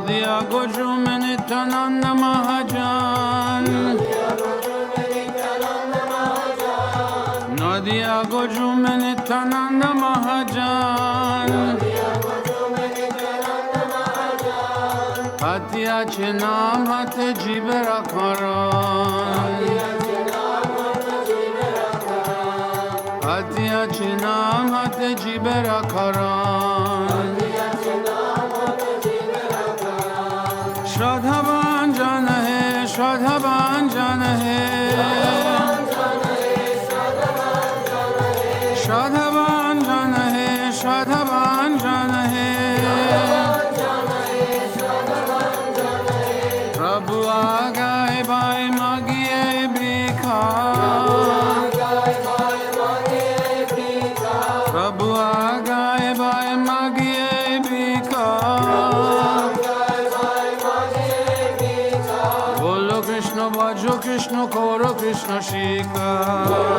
Nadia Gojume Nityananda Mahajan. Nadia Gojume Nityananda Mahajan. Hatiya Chinam Hate Jibera Karan. Hatiya Chinam Hate Jibera Karan. Shraddha Bhanjan hai, Shraddha Bhanjan hai. Shraddha Bhanjan hai, Shraddha Bhanjan hai. Prabhu Agai Bhai Magiye Bhikha. Prabhu Agai Bhai Magiye Bhikha. Bolo Krishna Bhajo Krishna Koro Krishna Shikha.